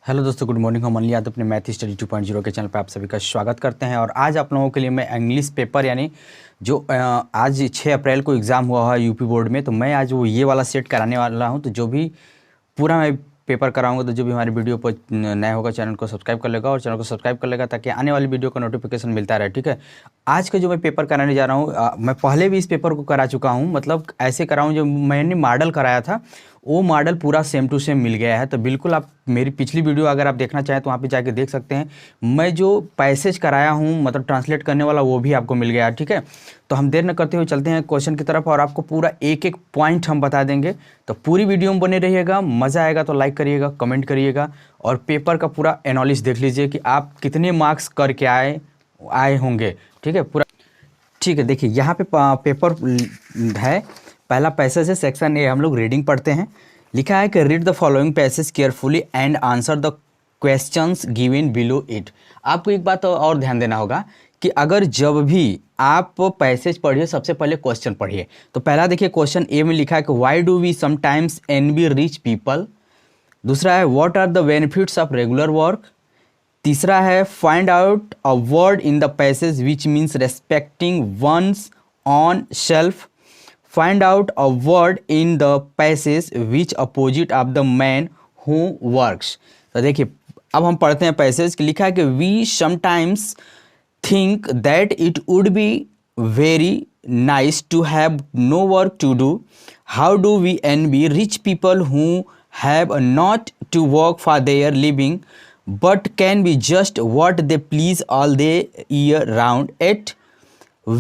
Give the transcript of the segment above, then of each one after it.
Hello दोस्तों, good morning. हम अनिल यादव अपने मैथ स्टडी 2.0 के चैनल पर आप सभी का स्वागत करते हैं। और आज आप लोगों के लिए मैं इंग्लिश पेपर यानी जो आज 6 अप्रैल को एग्ज़ाम हुआ है यूपी बोर्ड में, तो मैं आज वो ये वाला सेट कराने वाला हूं। तो जो भी पूरा मैं पेपर कराऊंगा, तो जो भी हमारे वीडियो पर नया होगा चैनल को सब्सक्राइब कर लेगा और चैनल को सब्सक्राइब कर लेगा ताकि आने वाली वीडियो का नोटिफिकेशन मिलता रहे। ठीक है, आज का जो मैं पेपर कराने जा रहा हूँ, मैं पहले भी इस पेपर को करा चुका हूँ। मतलब ऐसे कराऊँ, जो मैंने मॉडल कराया था वो मॉडल पूरा सेम टू सेम मिल गया है। तो बिल्कुल आप मेरी पिछली वीडियो अगर आप देखना चाहें तो वहाँ पे जाके देख सकते हैं। मैं जो पैसेज कराया हूँ, मतलब ट्रांसलेट करने वाला, वो भी आपको मिल गया है। ठीक है, तो हम देर न करते हुए चलते हैं क्वेश्चन की तरफ और आपको पूरा एक एक पॉइंट हम बता देंगे। तो पूरी वीडियो में बने रहिएगा, मज़ा आएगा तो लाइक करिएगा, कमेंट करिएगा और पेपर का पूरा एनालिसिस देख लीजिए कि आप कितने मार्क्स करके आए होंगे। ठीक है, पूरा ठीक है। देखिए यहाँ पे पेपर है, पहला पैसेज है, सेक्शन ए। हम लोग रीडिंग पढ़ते हैं। लिखा है कि read the following passage carefully and answer the questions given below it. आपको एक बात और ध्यान देना होगा कि अगर जब भी आप पैसेज पढ़िए, सबसे पहले क्वेश्चन पढ़िए। तो पहला देखिए, क्वेश्चन ए में लिखा है कि why do we sometimes envy rich people. दूसरा है what are the benefits of regular work. तीसरा है find out a word in the passage which means respecting one's own self. Find out a word in the passage which opposite of the man who works. तो देखिए अब हम पढ़ते हैं passage. लिखा है कि we sometimes think that it would be very nice to have no work to do. How do we envy rich people who have not to work for their living but can be just what they please all the year round. Yet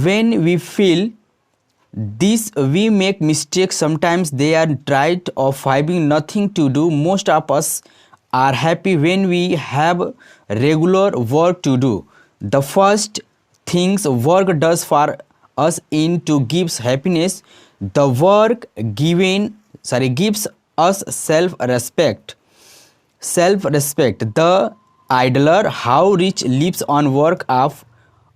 when we feel this, we make mistakes. Sometimes they are right of having nothing to do. Most of us are happy when we have regular work to do. The first things work does for us in to gives happiness. The work gives us self-respect. The idler how rich lives on work of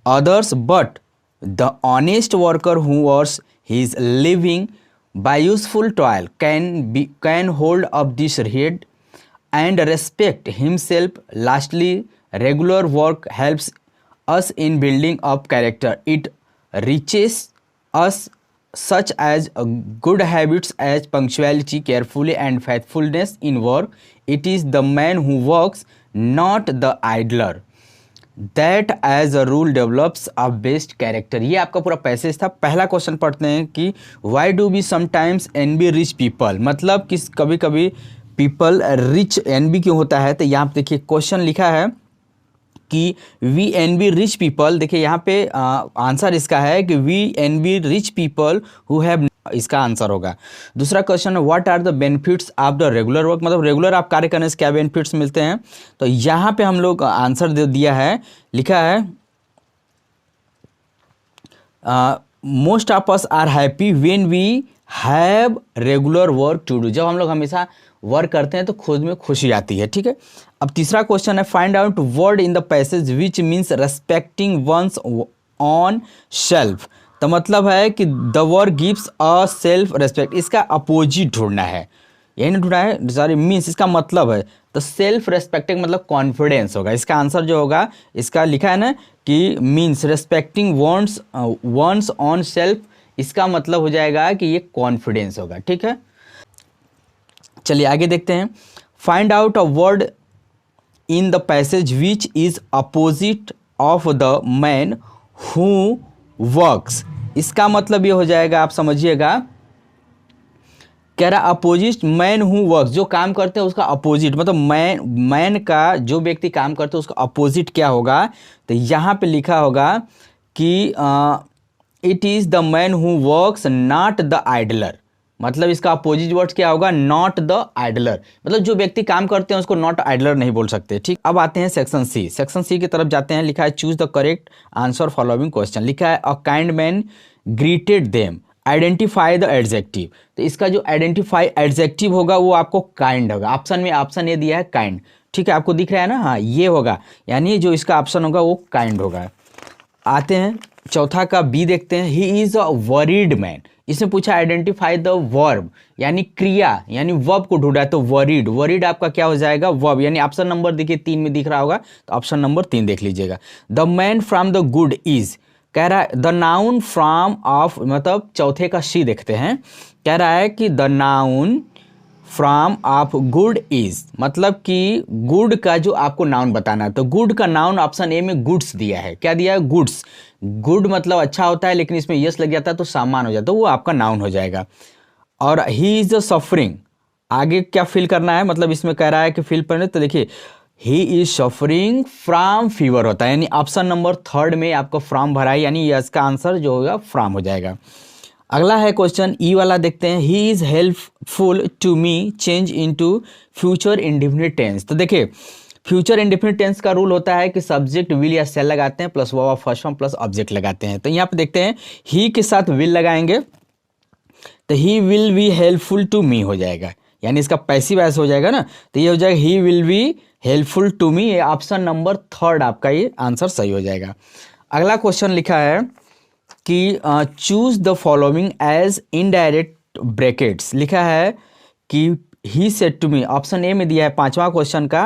others, but the honest worker who earns his living by useful toil can hold up this head and respect himself. Lastly, regular work helps us in building up character. It reaches us such as good habits as punctuality, carefully and faithfulness in work. It is the man who works, not the idler, that as a rule develops a best character. ये आपका पूरा passage था। पहला question पढ़ते हैं कि why do we sometimes envy rich people। मतलब किस कभी कभी पीपल रिच एनबी क्यों होता है। तो यहाँ पे देखिए क्वेश्चन लिखा है कि वी एनवी रिच पीपल। देखिए यहाँ पे आंसर इसका है कि we envy rich people who have, इसका आंसर होगा। दूसरा क्वेश्चन है what are the benefits of the regular work. मतलब रेगुलर आप कार्य करने से क्या बेनिफिट्स मिलते हैं। तो यहाँ पे हम लोग आंसर दे दिया है। लिखा है most of us are happy when we have regular work to do. जब हम लोग हमेशा वर्क करते हैं तो खुद में खुशी आती है। ठीक है, अब तीसरा क्वेश्चन है find out word in the passage which means respecting one's own self. तो मतलब है कि the word gives a self respect, इसका अपोजिट ढूंढना है। यही नहीं ढूंढना है, सॉरी, मीन्स इसका मतलब है। तो सेल्फ रेस्पेक्टिंग मतलब कॉन्फिडेंस होगा। इसका आंसर जो होगा, इसका लिखा है ना कि means respecting one's own self, इसका मतलब हो जाएगा कि ये कॉन्फिडेंस होगा। ठीक है, चलिए आगे देखते हैं। Find out a word in the passage which is opposite of the man who works. इसका मतलब ये हो जाएगा, आप समझिएगा, कह रहा अपोजिट मैन हु वर्क्स, जो काम करते हैं उसका अपोजिट, मतलब मैन का जो व्यक्ति काम करते हैं उसका अपोजिट क्या होगा। तो यहाँ पे लिखा होगा कि it is the man who works not the idler. मतलब इसका अपोजिट वर्ड क्या होगा, नॉट द आइडलर। मतलब जो व्यक्ति काम करते हैं उसको नॉट आइडलर नहीं बोल सकते। ठीक, अब आते हैं सेक्शन सी। सेक्शन सी की तरफ जाते हैं। लिखा है choose the correct answer following question. लिखा है a kind man greeted them, identify the adjective. तो इसका जो आइडेंटिफाई एडजेक्टिव होगा वो आपको काइंड होगा। ऑप्शन में ऑप्शन ये दिया है काइंड। ठीक है, आपको दिख रहा है ना, हाँ ये होगा, यानी जो इसका ऑप्शन होगा वो काइंड होगा। आते हैं चौथा का बी देखते हैं, he is a worried man. इसमें पूछा आइडेंटिफाई द वर्ब, यानी क्रिया यानी वर्ब को ढूंढा है, तो वरीड, वरीड आपका क्या हो जाएगा, वर्ब, यानी ऑप्शन नंबर देखिए 3 में दिख रहा होगा, तो ऑप्शन नंबर 3 देख लीजिएगा। The man from the good is, कह रहा है द नाउन फ्रॉम ऑफ, मतलब चौथे का सी देखते हैं, कह रहा है कि the noun from of good is, मतलब कि गुड का जो आपको नाउन बताना है, तो गुड का नाउन ऑप्शन ए में गुड्स दिया है। क्या दिया है, गुड्स। गुड मतलब अच्छा होता है, लेकिन इसमें यस लग जाता है तो सामान हो जाता है, वो आपका नाउन हो जाएगा। और ही इज सफरिंग, आगे क्या फिल करना है, मतलब इसमें कह रहा है कि फिल करने, तो देखिए he is suffering from fever होता है, यानी ऑप्शन नंबर 3 में आपको फ्रॉम भरा है, यानी इसका आंसर जो होगा फ्रॉम हो जाएगा। अगला है क्वेश्चन ई वाला देखते हैं, he is helpful to me change into future indefinite tense. तो देखिए फ्यूचर इंडेफिनिट टेंस का रूल होता है कि सब्जेक्ट विल या सेल लगाते हैं plus verb of first form plus object लगाते हैं। तो यहाँ पे देखते हैं ही के साथ विल लगाएंगे, तो he will be helpful to me हो जाएगा, यानी इसका पैसिव वॉइस हो जाएगा ना, तो ये हो जाएगा he will be helpful to me, ये ऑप्शन नंबर 3 आपका ये आंसर सही हो जाएगा। अगला क्वेश्चन लिखा है कि choose the following as indirect brackets, लिखा है कि he said to me, option A में दिया है 5वां क्वेश्चन का,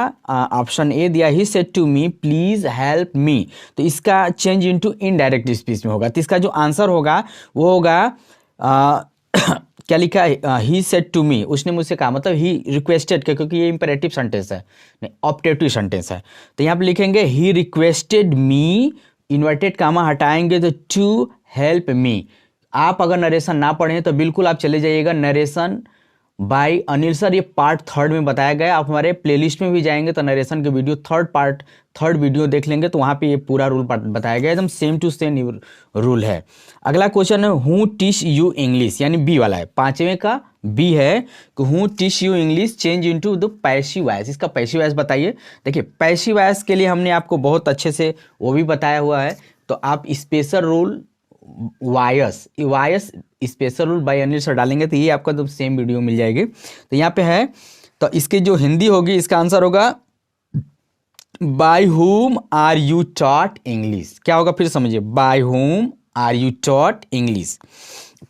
ऑप्शन ए दिया he said to me please help me, तो इसका चेंज इनटू इनडायरेक्ट स्पीच में होगा, तो इसका जो आंसर होगा वो होगा क्या लिखा है, ही सेड टू मी, उसने मुझसे कहा, मतलब ही रिक्वेस्टेड, क्योंकि ये इंपेरेटिव सेंटेंस है, नहीं ऑप्टेटिव सेंटेंस है, तो यहाँ पे लिखेंगे he requested me, inverted comma हटाएंगे तो टू हेल्प मी। आप अगर नरेशन ना पढ़ें तो बिल्कुल आप चले जाइएगा नरेशन बाय अनिल सर, ये पार्ट 3 में बताया गया, आप हमारे प्लेलिस्ट में भी जाएंगे तो नरेशन के वीडियो थर्ड वीडियो देख लेंगे, तो वहाँ पे ये पूरा रूल बताया गया, एकदम सेम टू सेम रूल है। अगला क्वेश्चन है हु टीच यू इंग्लिश, यानी बी वाला है, 5वें का बी है कि who teach you English change into the passive voice, इसका पैसिव वॉइस बताइए। देखिए पैसिव वॉइस के लिए हमने आपको बहुत अच्छे से वो भी बताया हुआ है, तो आप special rule voice special rule by Anil sir डालेंगे तो ये आपका तो सेम वीडियो मिल जाएगी। तो यहाँ पे है, तो इसकी जो हिंदी होगी इसका आंसर होगा bye whom are you taught English. क्या होगा फिर समझिए, by whom are you taught English.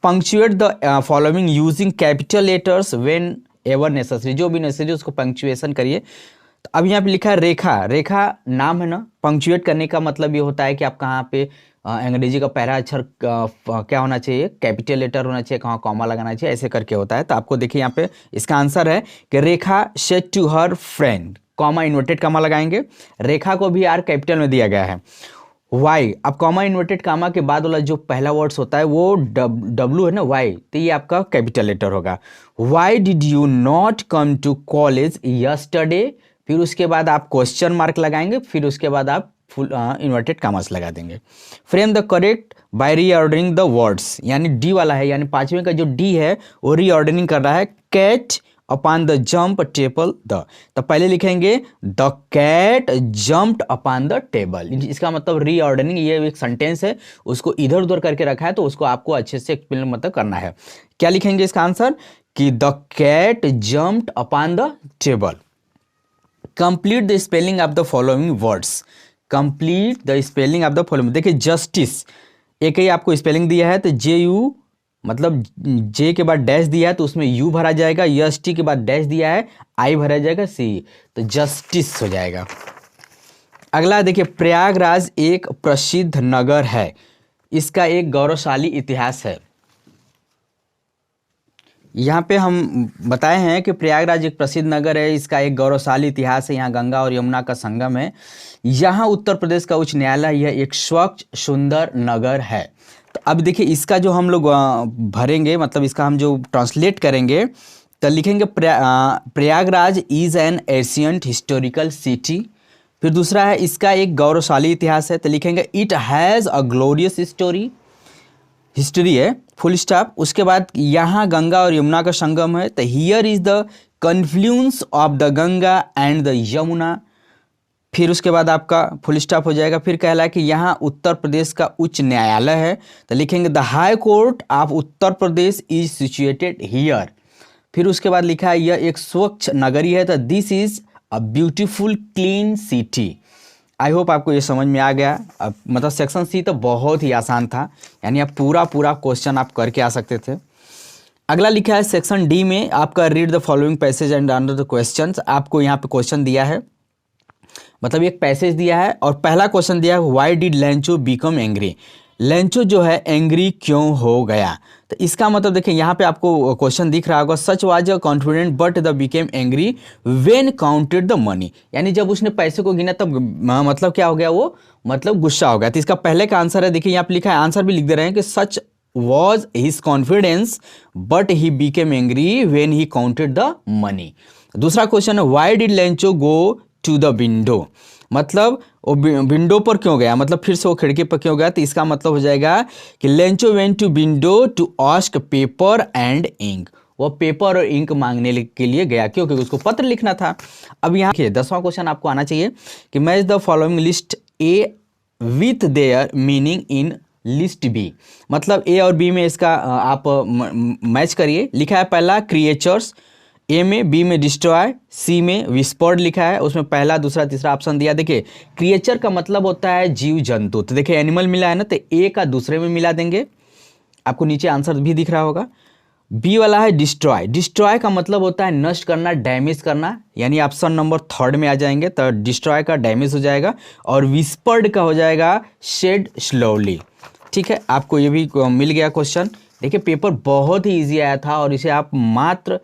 Punctuate the following using capital letters whenever necessary, जो भी नेसेसरी उसको पंक्चुएशन करिए। तो अब यहाँ पे लिखा है रेखा, रेखा नाम है ना, पंक्चुएट करने का मतलब ये होता है कि आप कहाँ पे अंग्रेजी का पहला अक्षर क्या होना चाहिए, कैपिटल लेटर होना चाहिए, कहाँ कॉमा लगाना चाहिए, ऐसे करके होता है। तो आपको देखिए यहाँ पे इसका आंसर है कि Rekha said to her friend, comma inverted comma लगाएंगे, रेखा को भी आर कैपिटल में दिया गया है। वाई, अब कॉमा इन्वर्टेड कॉमा के बाद वाला जो पहला वर्ड्स होता है वो डब्लू है ना, वाई, तो ये आपका कैपिटल लेटर होगा। Why did you not come to college yesterday, फिर उसके बाद आप क्वेश्चन मार्क लगाएंगे, फिर उसके बाद आप फुल इन्वर्टेड कॉमास लगा देंगे। Frame the correct by reordering the words, यानी डी वाला है, यानी 5वें का जो डी है वो रीऑर्डरिंग कर रहा है। Cat upon the jump table the, तो पहले लिखेंगे the cat jumped upon the table, इसका मतलब रीऑर्डरिंग, ये एक सेंटेंस है उसको इधर उधर करके रखा है, तो उसको आपको अच्छे से एक्सप्लेन मतलब करना है। क्या लिखेंगे इसका आंसर कि the cat jumped upon the table. Complete the spelling of the following words, complete the spelling of the following. देखिए जस्टिस एक ही आपको स्पेलिंग दिया है, तो जे यू मतलब जे के बाद डैश दिया है तो उसमें यू भरा जाएगा, यस टी के बाद डैश दिया है आई भरा जाएगा सी, तो जस्टिस हो जाएगा। अगला देखिए प्रयागराज एक प्रसिद्ध नगर है, इसका एक गौरवशाली इतिहास है। यहाँ पे हम बताए हैं कि प्रयागराज एक प्रसिद्ध नगर है, इसका एक गौरवशाली इतिहास है, यहाँ गंगा और यमुना का संगम है, यहाँ उत्तर प्रदेश का उच्च न्यायालय, यह एक स्वच्छ सुंदर नगर है। तो अब देखिए इसका जो हम लोग भरेंगे, मतलब इसका हम जो ट्रांसलेट करेंगे तो लिखेंगे Prayagraj is an ancient historical city. फिर दूसरा है इसका एक गौरवशाली इतिहास है, तो लिखेंगे it has a glorious history है, फुल स्टॉप। उसके बाद यहाँ गंगा और यमुना का संगम है, तो here is the confluence of the Ganga and the Yamuna. फिर उसके बाद आपका फुल स्टॉप हो जाएगा। फिर कहला है कि यहाँ उत्तर प्रदेश का उच्च न्यायालय है, तो लिखेंगे the high court of Uttar Pradesh is situated here. फिर उसके बाद लिखा है यह एक स्वच्छ नगरी है, तो this is a beautiful clean city. I hope आपको ये समझ में आ गया। अब मतलब सेक्शन सी तो बहुत ही आसान था, यानी आप पूरा क्वेश्चन आप करके आ सकते थे। अगला लिखा है सेक्शन डी में आपका read the following passage and answer the questions. आपको यहाँ पे क्वेश्चन दिया है, मतलब एक पैसेज दिया है और पहला क्वेश्चन दिया है why did Lencho become angry. Lencho जो है एंग्री क्यों हो गया, तो इसका मतलब देखिए यहाँ पे आपको क्वेश्चन दिख रहा होगा, such was a confident but the became angry when counted the money. यानी जब उसने पैसे को गिना तब मतलब क्या हो गया, वो मतलब गुस्सा हो गया। तो इसका पहले का आंसर है, देखिए यहाँ पे लिखा है, आंसर भी लिख दे रहे हैं कि सच was his confidence but he became angry when he counted the money। दूसरा क्वेश्चन है why did Lencho go to the window, मतलब वो विंडो पर क्यों गया, मतलब फिर से वो खिड़की पर क्यों गया। तो इसका मतलब हो जाएगा कि Lencho went to window to ask paper and ink, वो पेपर और इंक मांगने के लिए गया क्योंकि उसको पत्र लिखना था। अब यहाँ देखिए 10वां क्वेश्चन आपको आना चाहिए कि match the following list A with their meaning in list B, मतलब ए और बी में इसका आप मैच करिए। लिखा है पहला क्रिएचर्स, ए में, बी में डिस्ट्रॉय, सी में विस्पर्ड लिखा है, उसमें पहला दूसरा तीसरा ऑप्शन दिया। देखिए क्रिएचर का मतलब होता है जीव जंतु, तो देखिए एनिमल मिला है ना, तो ए का दूसरे में मिला देंगे, आपको नीचे आंसर भी दिख रहा होगा। बी वाला है डिस्ट्रॉय, डिस्ट्रॉय का मतलब होता है नष्ट करना, डैमेज करना, यानी ऑप्शन नंबर 3 में आ जाएंगे, तो डिस्ट्रॉय का डैमेज हो जाएगा। और विस्पर्ड का हो जाएगा शेड स्लोली। ठीक है, आपको ये भी मिल गया क्वेश्चन। देखिए पेपर बहुत ही इजी आया था और इसे आप मात्र